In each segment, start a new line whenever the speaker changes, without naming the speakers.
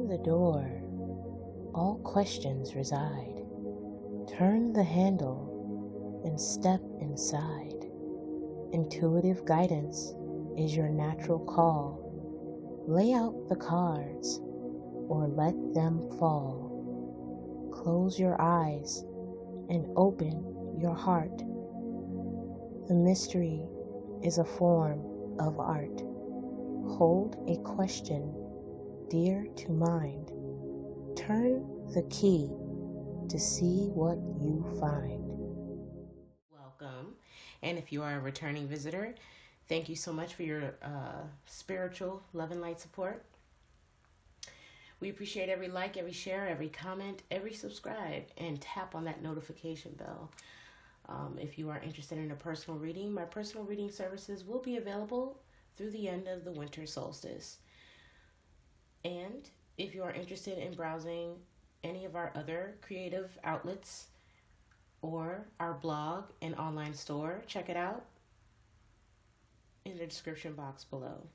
open the door, all questions reside. Turn the handle and step inside. Intuitive guidance is your natural call. Lay out the cards or let them fall. Close your eyes and open your heart. The mystery is a form of art. Hold a question dear to mind. Turn the key to see what you find. Welcome, and if you are a returning visitor, thank you so much for your spiritual love and light support. We appreciate every like, every share, every comment, every subscribe, and tap on that notification bell. If you are interested in a personal reading, my personal reading services will be available through the end of the winter solstice. And if you are interested in browsing any of our other creative outlets or our blog and online store, check it out in the description box below.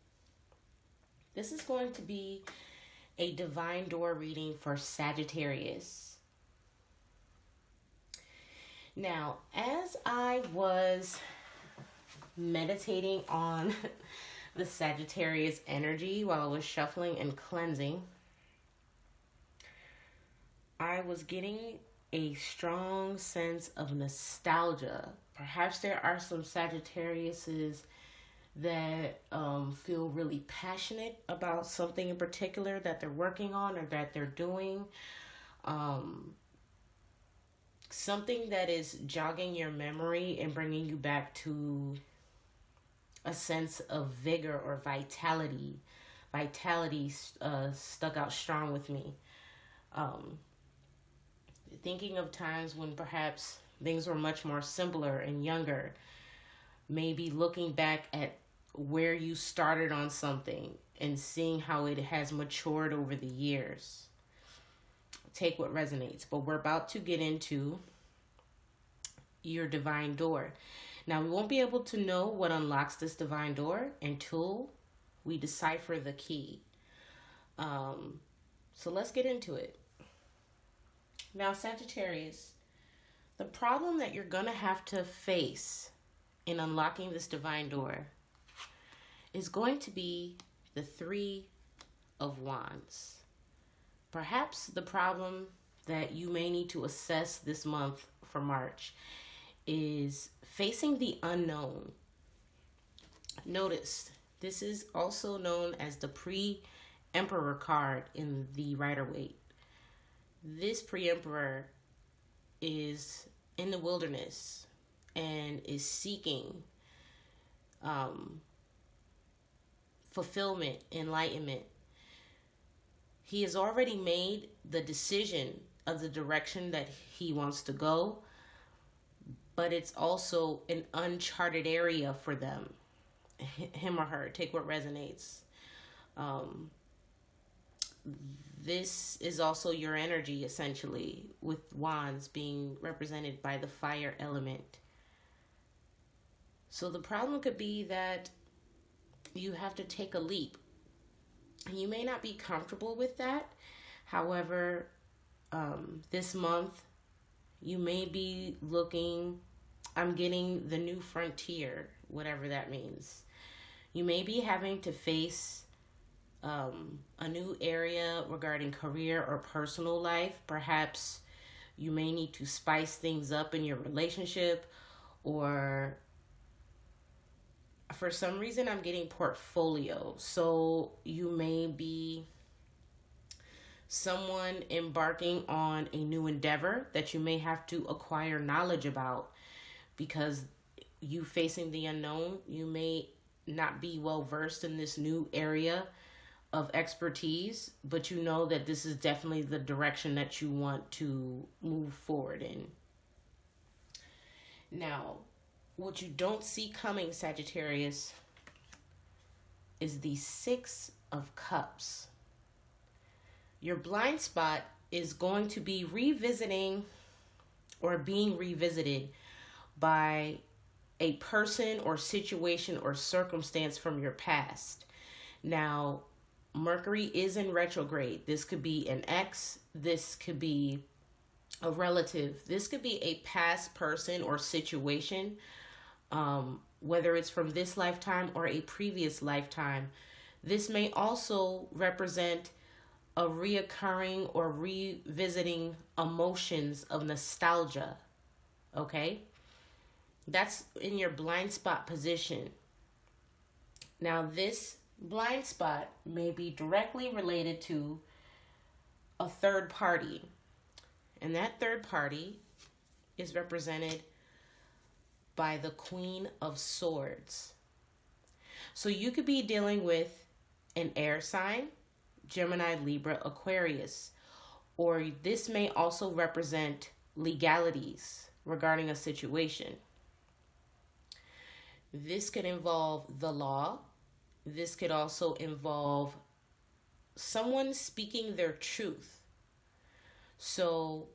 This is going to be a divine door reading for Sagittarius. Now, as I was meditating on the Sagittarius energy while I was shuffling and cleansing, I was getting a strong sense of nostalgia. Perhaps there are some Sagittariuses that feel really passionate about something in particular that they're working on or that they're doing. Something that is jogging your memory and bringing you back to a sense of vigor or vitality. Vitality stuck out strong with me. Thinking of times when perhaps things were much more simpler and younger. Maybe looking back at where you started on something and seeing how it has matured over the years. Take what resonates. But we're about to get into your divine door. Now, we won't be able to know what unlocks this divine door until we decipher the key. So let's get into it. Now, Sagittarius, the problem that you're going to have to face in unlocking this divine door is going to be the Three of Wands. Perhaps the problem that you may need to assess this month for March is facing the unknown. Notice, this is also known as the Pre-Emperor card in the Rider-Waite. This Pre-Emperor is in the wilderness and is seeking fulfillment, enlightenment. He has already made the decision of the direction that he wants to go, but it's also an uncharted area for them, him or her. Take what resonates. This is also your energy, essentially, with wands being represented by the fire element. So the problem could be that you have to take a leap. You may not be comfortable with that. However, this month, you may be looking, I'm getting the new frontier, whatever that means. You may be having to face a new area regarding career or personal life. Perhaps you may need to spice things up in your relationship, or for some reason I'm getting portfolio. So you may be someone embarking on a new endeavor that you may have to acquire knowledge about, because you facing the unknown, you may not be well versed in this new area of expertise, but you know that this is definitely the direction that you want to move forward in. Now, what you don't see coming, Sagittarius, is the Six of Cups. Your blind spot is going to be revisiting or being revisited by a person or situation or circumstance from your past. Now,
Mercury is in retrograde. This could be an ex. This could be a relative. This could be a past person or situation, whether it's from this lifetime or a previous lifetime. This may also represent a reoccurring or revisiting emotions of nostalgia. Okay? That's in your blind spot position. Now, this blind spot may be directly related to a third party. And that third party is represented by the Queen of Swords. So you could be dealing with an air sign, Gemini, Libra, Aquarius. Or this may also represent legalities regarding a situation. This could involve the law. This could also involve someone speaking their truth. So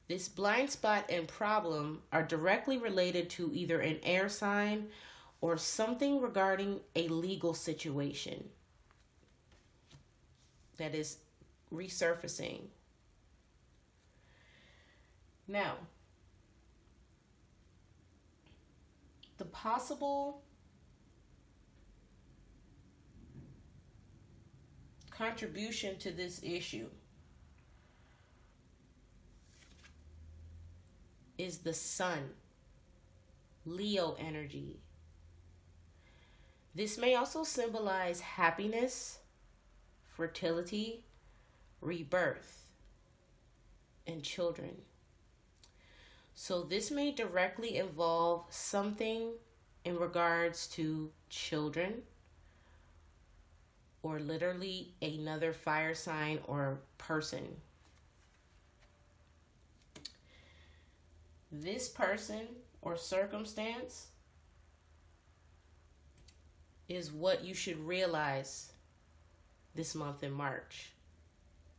this blind spot and problem are directly related to either an air sign or something regarding a legal situation that is resurfacing. Now, the possible contribution to this issue is the Sun, Leo energy. This may also symbolize happiness, fertility, rebirth, and children. So this may directly involve something in regards to children, or literally another fire sign or person. This person or circumstance is what you should realize this month in March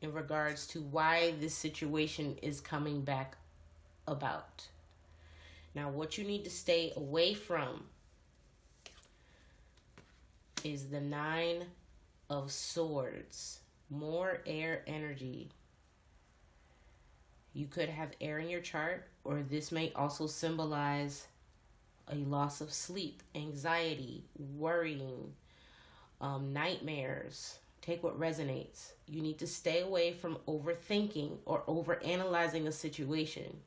in regards to why this situation is coming back about. Now, what you need to stay away from is the Nine of Swords. More air energy. You could have air in your chart, or this may also symbolize a loss of sleep, anxiety, worrying, nightmares. Take what resonates. You need to stay away from overthinking or overanalyzing a situation.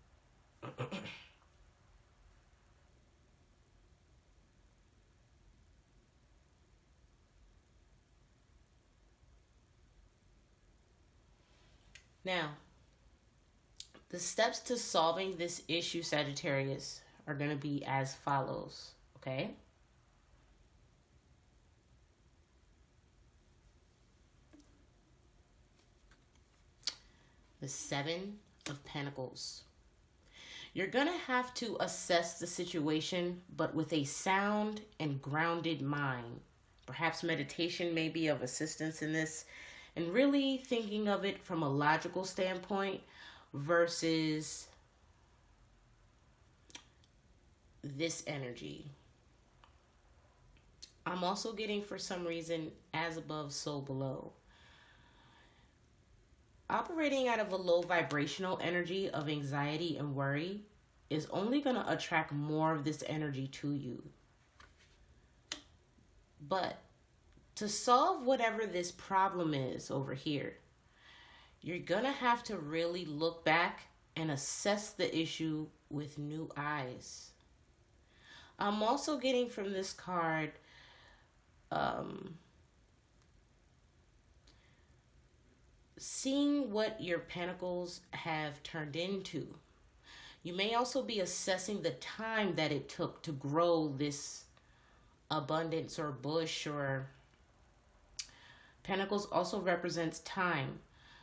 Now, the steps to solving this issue, Sagittarius, are going to be as follows, okay? The Seven of Pentacles. You're going to have to assess the situation, but with a sound and grounded mind. Perhaps meditation may be of assistance in this, and really thinking of it from a logical standpoint versus this energy. I'm also getting, for some reason, as above, so below. Operating out of a low vibrational energy of anxiety and worry is only going to attract more of this energy to you. But to solve whatever this problem is over here, you're going to have to really look back and assess the issue with new eyes. I'm also getting from this card seeing what your pentacles have turned into. You may also be assessing the time that it took to grow this abundance or bush, or pentacles also represents time.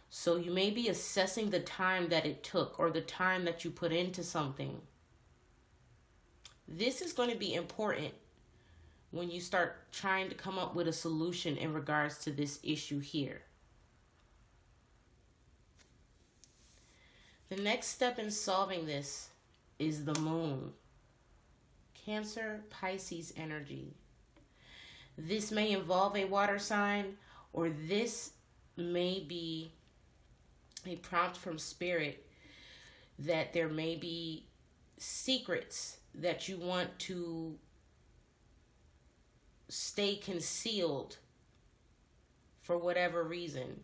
So you may be assessing the time that it took or the time that you put into something. This is going to be important when you start trying to come up with a solution in regards to this issue here. The next step in solving this is the Moon. Cancer, Pisces energy. This may involve a water sign, or this may be a prompt from spirit that there may be secrets that you want to stay concealed for whatever reason.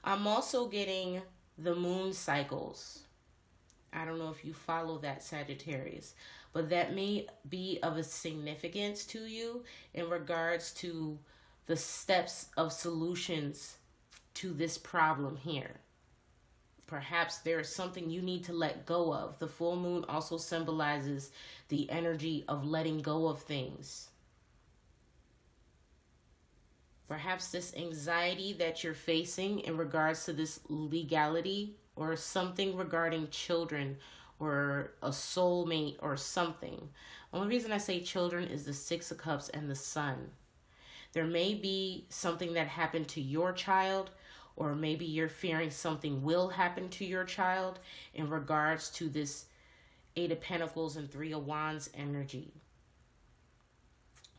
I'm also getting the moon cycles. I don't know if you follow that, Sagittarius, but that may be of a significance to you in regards to the steps of solutions to this problem here. Perhaps there is something you need to let go of. The full moon also symbolizes the energy of letting go of things. Perhaps this anxiety that you're facing in regards to this legality, or something regarding children or a soulmate or something. Only reason I say children is the Six of Cups and the Sun. There may be something that happened to your child, or maybe you're fearing something will happen to your child in regards to this Eight of Pentacles and Three of Wands energy.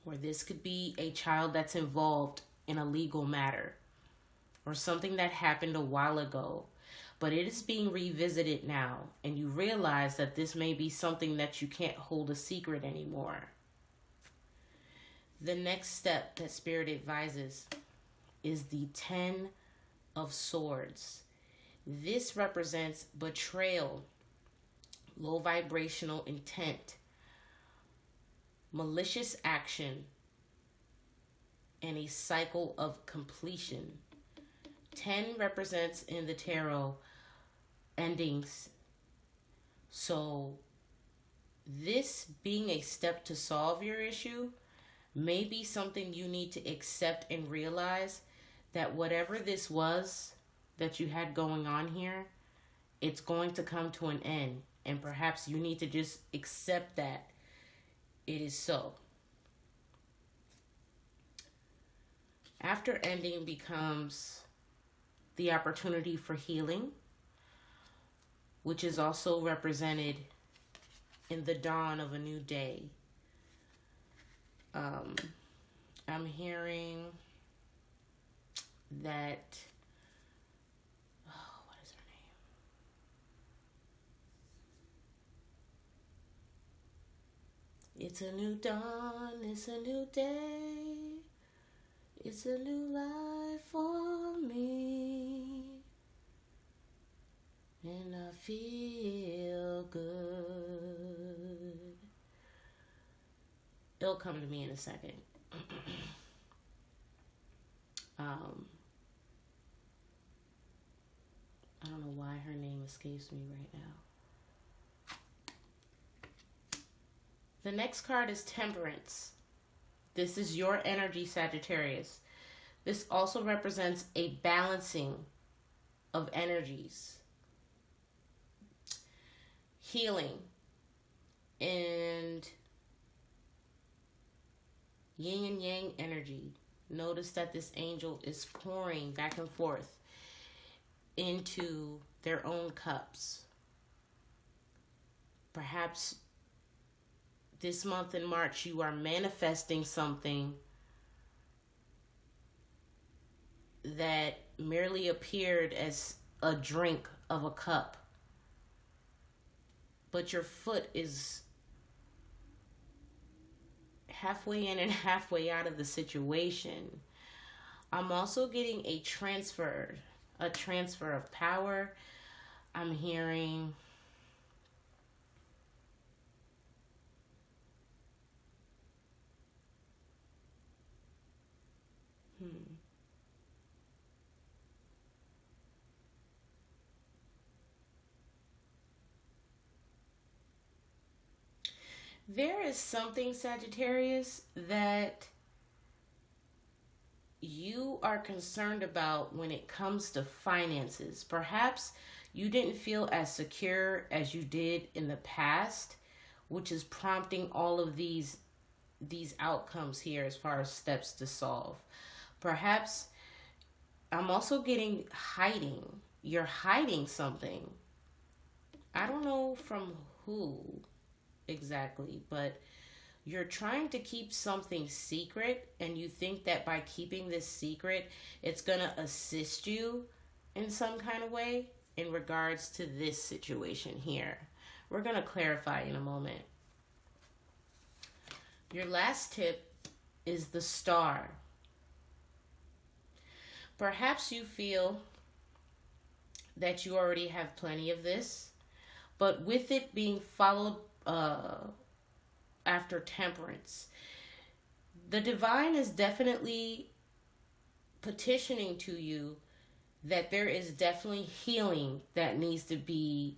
Or this could be a child that's involved in a legal matter, or something that happened a while ago, but it is being revisited now, and you realize that this may be something that you can't hold a secret anymore. The next step that Spirit advises is the Ten of Swords. This represents betrayal, low vibrational intent, malicious action, and a cycle of completion. 10 represents in the tarot endings. So this being a step to solve your issue may be something you need to accept and realize that whatever this was that you had going on here, it's going to come to an end. And perhaps you need to just accept that it is so. After ending becomes the opportunity for healing, which is also represented in the dawn of a new day. I'm hearing that, what is her name? It's a new dawn, it's a new day, it's a new life for me, and I feel good. It'll come to me in a second. I don't know why her name escapes me right now. The next card is Temperance. This is your energy, Sagittarius. This also represents a balancing of energies, healing, and yin and yang energy. Notice that this angel is pouring back and forth into their own cups. Perhaps this month in March you are manifesting something that merely appeared as a drink of a cup, but your foot is halfway in and halfway out of the situation. I'm also getting a transfer of power. I'm hearing there is something, Sagittarius, that you are concerned about when it comes to finances. Perhaps you didn't feel as secure as you did in the past, which is prompting all of these outcomes here as far as steps to solve. Perhaps I'm also getting hiding. You're hiding something. I don't know from who exactly, but You're trying to keep something secret, and you think that by keeping this secret, it's going to assist you in some kind of way in regards to this situation here. We're going to clarify in a moment. Your last tip is the Star. Perhaps you feel that you already have plenty of this, but with it being followed after Temperance, the divine is definitely petitioning to you that there is definitely healing that needs to be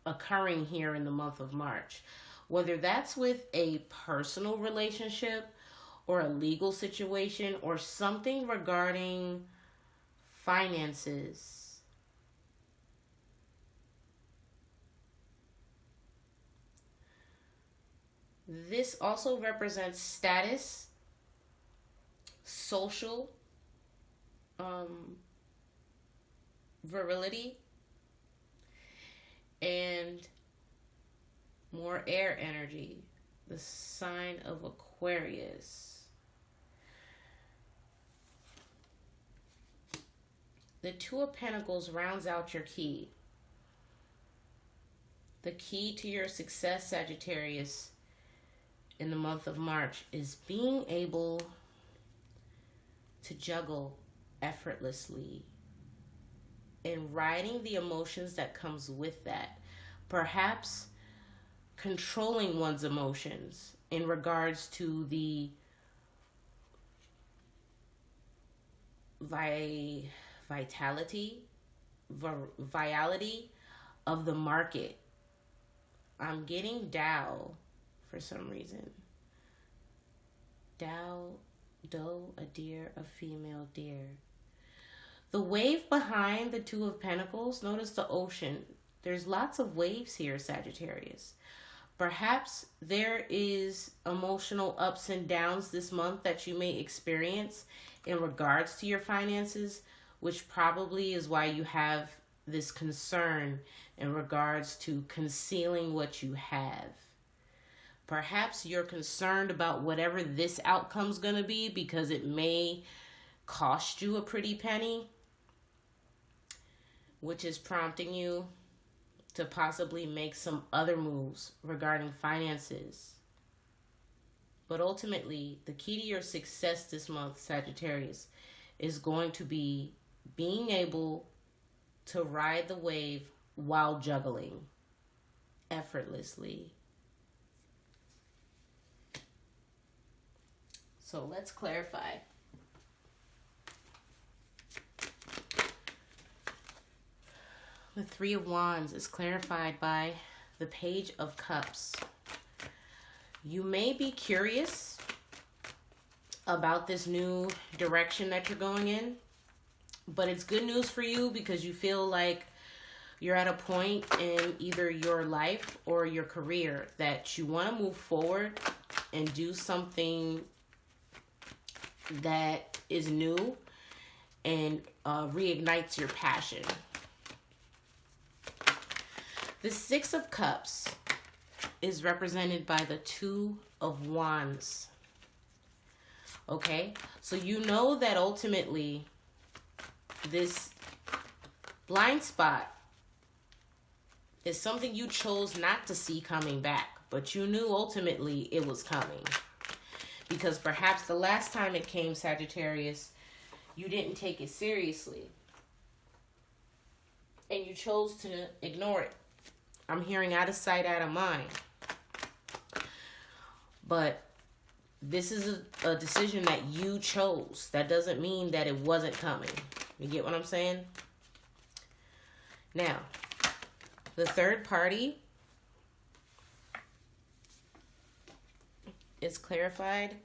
occurring here in the month of March. Whether that's with a personal relationship or a legal situation or something regarding finances. This also represents status, social, virility, and more air energy, the sign of Aquarius. The Two of Pentacles rounds out your key. The key to your success, Sagittarius, in the month of March is being able to juggle effortlessly and riding the emotions that comes with that. Perhaps controlling one's emotions in regards to the vitality of the market. I'm getting Tao for some reason. Doe, a deer, a female deer. The wave behind the Two of Pentacles, notice the ocean. There's lots of waves here, Sagittarius. Perhaps there is emotional ups and downs this month that you may experience in regards to your finances, which probably is why you have this concern in regards to concealing what you have. Perhaps you're concerned about whatever this outcome's going to be because it may cost you a pretty penny, which is prompting you to possibly make some other moves regarding finances. But ultimately, the key to your success this month, Sagittarius, is going to be being able to ride the wave while juggling effortlessly. So let's clarify. The Three of Wands is clarified by the Page of Cups. You may be curious about this new direction that you're going in, but it's good news for you because you feel like you're at a point in either your life or your career that you want to move forward and do something that is new and reignites your passion. The Six of Cups is represented by the Two of Wands. Okay, so you know that ultimately this blind spot is something you chose not to see coming back, but you knew ultimately it was coming. Because perhaps the last time it came, Sagittarius, you didn't take it seriously. And you chose to ignore it. I'm hearing out of sight, out of mind. But this is a decision that you chose. That doesn't mean that it wasn't coming. You get what I'm saying? Now, the third party is clarified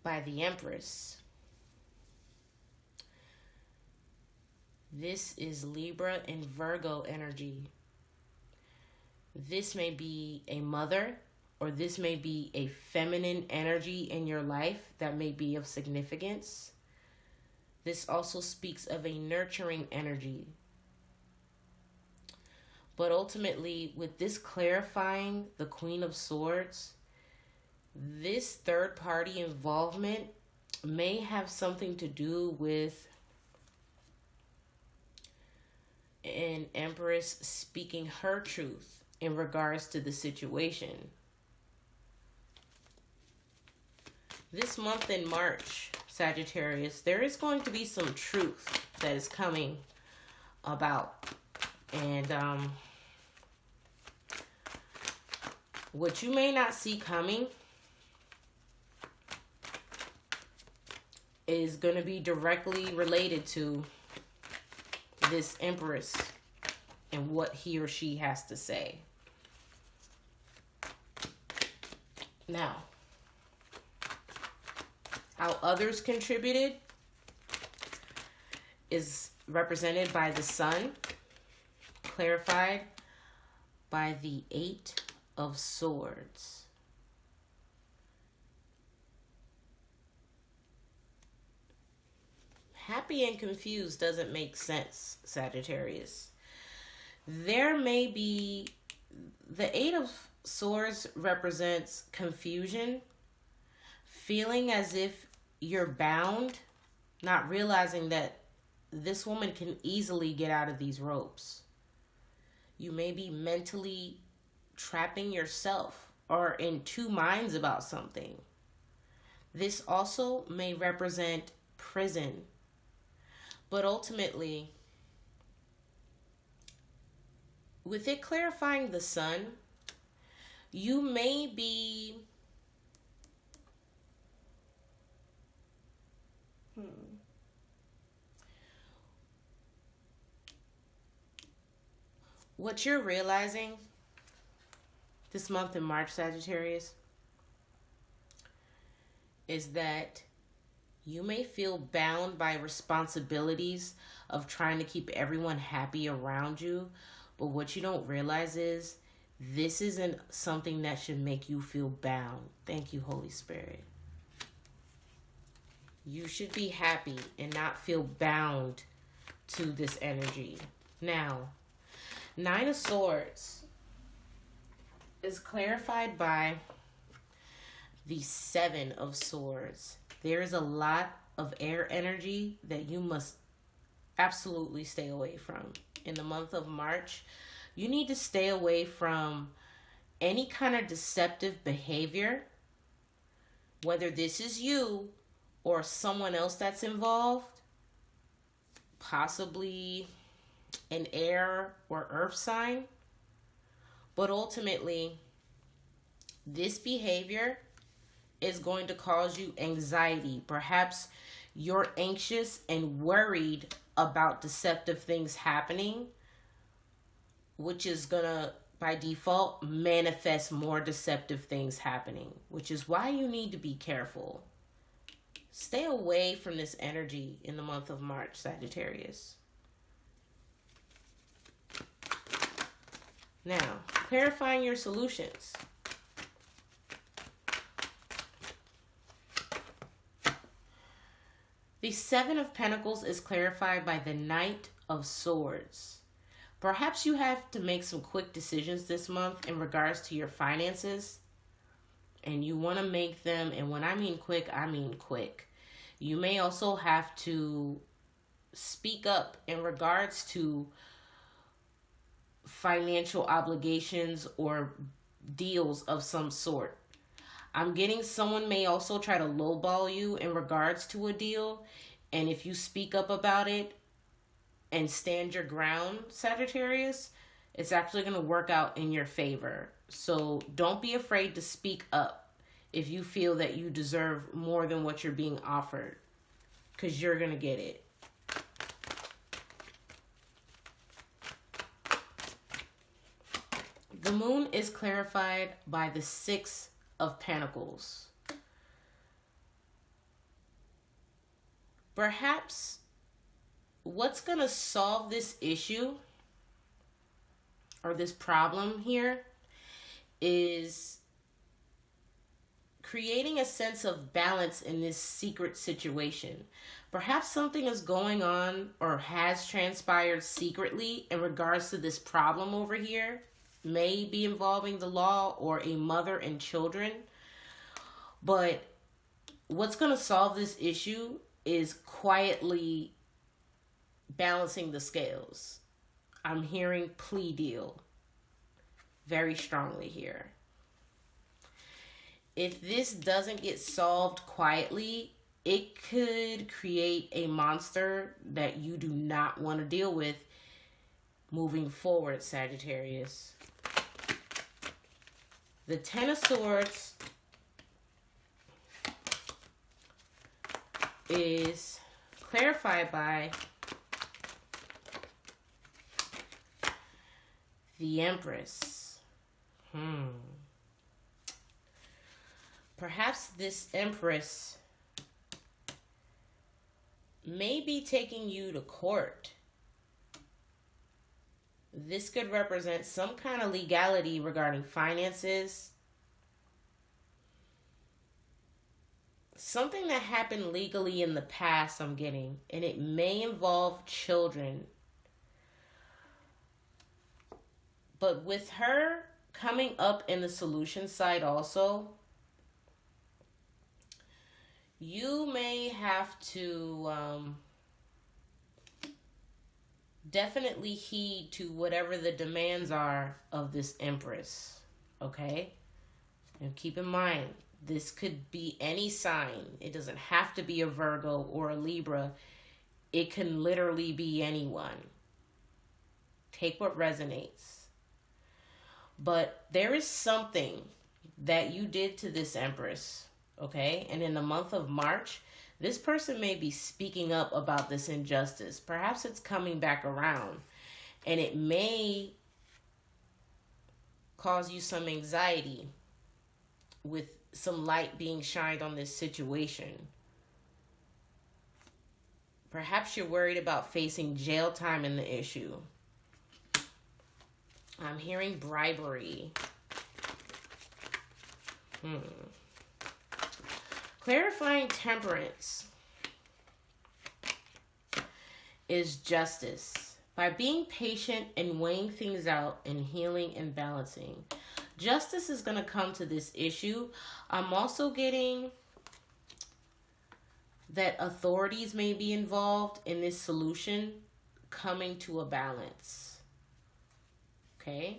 by the Empress. This is Libra and Virgo energy. This may be a mother, or this may be a feminine energy in your life that may be of significance. This also speaks of a nurturing energy. But ultimately, with this clarifying the Queen of Swords, this third party involvement may have something to do with an Empress speaking her truth in regards to the situation. This month in March, Sagittarius, there is going to be some truth that is coming about. And what you may not see coming is going to be directly related to this Empress and what he or she has to say. Now, how others contributed is represented by the Sun, clarified by the Eight of Swords. Happy and confused doesn't make sense, Sagittarius. There may be, the Eight of Swords represents confusion, feeling as if you're bound, not realizing that this woman can easily get out of these ropes. You may be mentally trapping yourself or in two minds about something. This also may represent prison. But ultimately, with it clarifying the Sun, you may be what you're realizing this month in March, Sagittarius, is that you may feel bound by responsibilities of trying to keep everyone happy around you. But what you don't realize is this isn't something that should make you feel bound. Thank you, Holy Spirit. You should be happy and not feel bound to this energy. Now, Nine of Swords is clarified by the Seven of Swords. There is a lot of air energy that you must absolutely stay away from. In the month of March, you need to stay away from any kind of deceptive behavior, whether this is you or someone else that's involved, possibly an air or earth sign. But ultimately, this behavior is going to cause you anxiety. Perhaps you're anxious and worried about deceptive things happening, which is going to, by default, manifest more deceptive things happening, which is why you need to be careful. Stay away from this energy in the month of March, Sagittarius. Now, clarifying your solutions. The Seven of Pentacles is clarified by the Knight of Swords. Perhaps you have to make some quick decisions this month in regards to your finances. And you want to make them, and when I mean quick, I mean quick. You may also have to speak up in regards to financial obligations or deals of some sort. I'm getting someone may also try to lowball you in regards to a deal. And if you speak up about it and stand your ground, Sagittarius, it's actually going to work out in your favor. So don't be afraid to speak up if you feel that you deserve more than what you're being offered, because you're going to get it. The Moon is clarified by the Six of Pentacles. Perhaps what's going to solve this issue or this problem here is creating a sense of balance in this secret situation. Perhaps something is going on or has transpired secretly in regards to this problem over here. May be involving the law or a mother and children. But what's going to solve this issue is quietly balancing the scales. I'm hearing plea deal very strongly here. If this doesn't get solved quietly, it could create a monster that you do not want to deal with moving forward, Sagittarius. The Ten of Swords is clarified by the Empress. Perhaps this Empress may be taking you to court. This could represent some kind of legality regarding finances. Something that happened legally in the past, I'm getting, and it may involve children. But with her coming up in the solution side also, you may have to definitely heed to whatever the demands are of this Empress, okay? And keep in mind, this could be any sign. It doesn't have to be a Virgo or a Libra. It can literally be anyone. Take what resonates. But there is something that you did to this Empress, okay? And in the month of March, this person may be speaking up about this injustice. Perhaps it's coming back around. And it may cause you some anxiety with some light being shined on this situation. Perhaps you're worried about facing jail time in the issue. I'm hearing bribery. Clarifying Temperance is justice. By being patient and weighing things out and healing and balancing, justice is going to come to this issue. I'm also getting that authorities may be involved in this solution coming to a balance. Okay?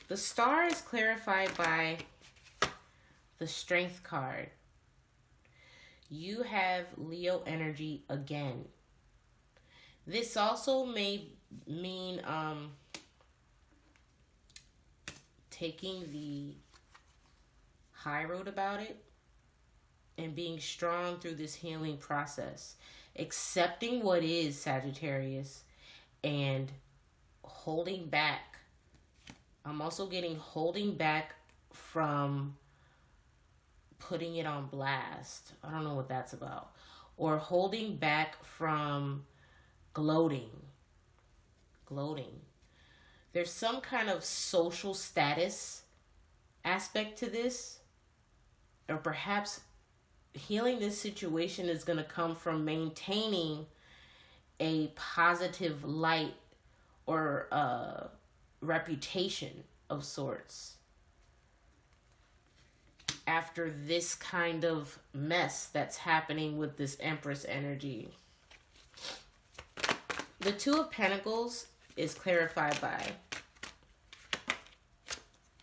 The Star is clarified by the Strength card. You have Leo energy again. This also may mean taking the high road about it and being strong through this healing process. Accepting what is, Sagittarius, and holding back. I'm also getting holding back from putting it on blast. I don't know what that's about. Or holding back from gloating. There's some kind of social status aspect to this. Or perhaps healing this situation is going to come from maintaining a positive light or reputation of sorts after this kind of mess that's happening with this Empress energy. The Two of Pentacles is clarified by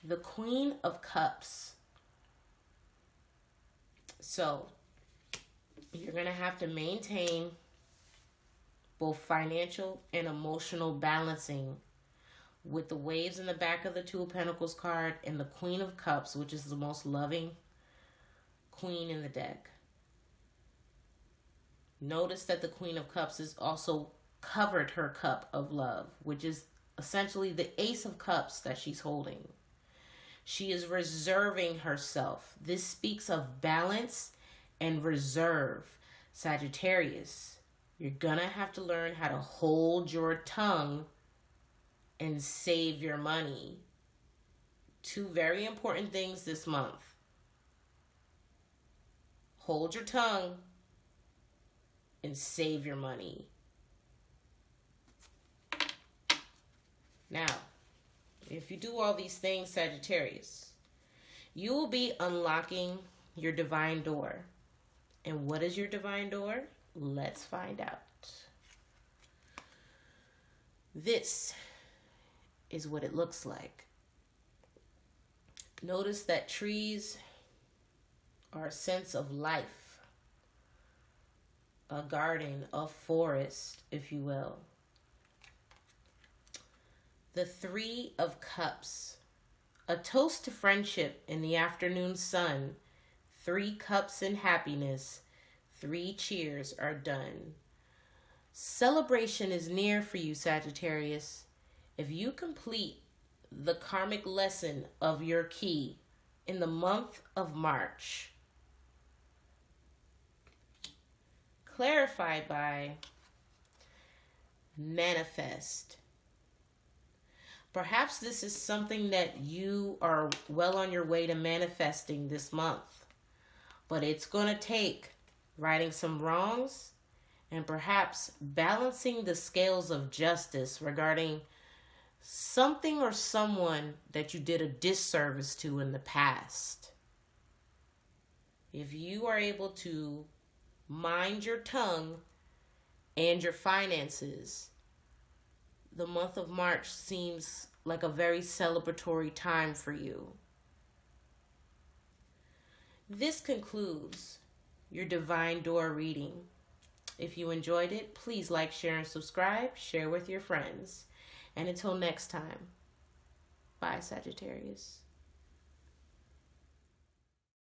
the Queen of Cups. So, you're going to have to maintain both financial and emotional balancing with the waves in the back of the Two of Pentacles card and the Queen of Cups, which is the most loving queen in the deck. Notice that the Queen of Cups is also covered her cup of love, which is essentially the Ace of Cups that she's holding. She is reserving herself. This speaks of balance and reserve. Sagittarius, you're gonna have to learn how to hold your tongue and save your money. Two very important things this month. Hold your tongue and save your money. Now, if you do all these things, Sagittarius, you will be unlocking your divine door. And what is your divine door? Let's find out. This is what it looks like. Notice that trees are a sense of life, a garden, a forest, if you will. The Three of Cups, a toast to friendship in the afternoon sun. 3 cups in happiness, 3 cheers are done. Celebration is near for you, Sagittarius. If you complete the karmic lesson of your key in the month of March, clarified by manifest. Perhaps this is something that you are well on your way to manifesting this month, but it's going to take righting some wrongs and perhaps balancing the scales of justice regarding something or someone that you did a disservice to in the past. If you are able to mind your tongue and your finances, the month of March seems like a very celebratory time for you. This concludes your Divine Door reading. If you enjoyed it, please like, share, and subscribe. Share with your friends. And until next time, bye, Sagittarius.